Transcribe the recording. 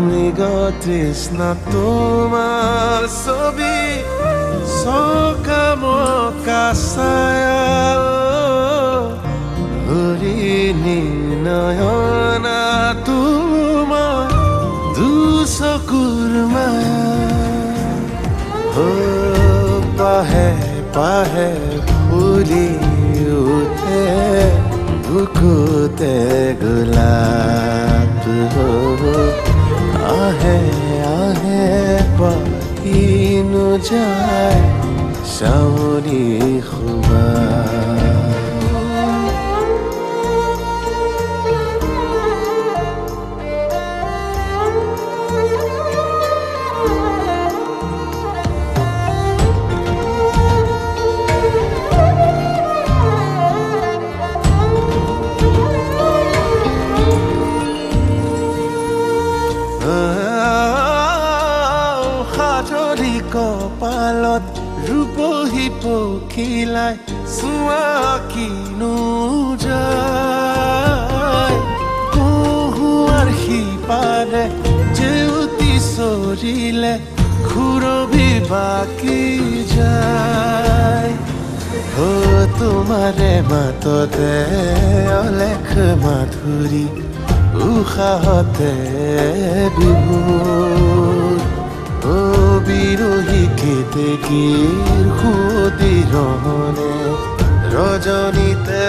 মৃগতৃষ্ণা তোমাৰ ছবি চকামকা ছায়া হৰিণী নয়না তোমাৰ দুচকুৰ মায়া পাহে পাহে ফুলি উঠে বুকুতে গোলাপ আহে আহে পাহিনো যায় চাউৰি খুবা কপালত ৰূপহী পখিলাই চোৱা কিনো যায় কহুৱাৰ সিপাৰে জেউতি চৰিলে খুৰবি বাকি যায় তোমাৰে মাততে অলেখ মাধুৰী উশাহতে বিভোৰ বিৰোহী কেতেকীৰ খুদিৰহনে ৰজনীতে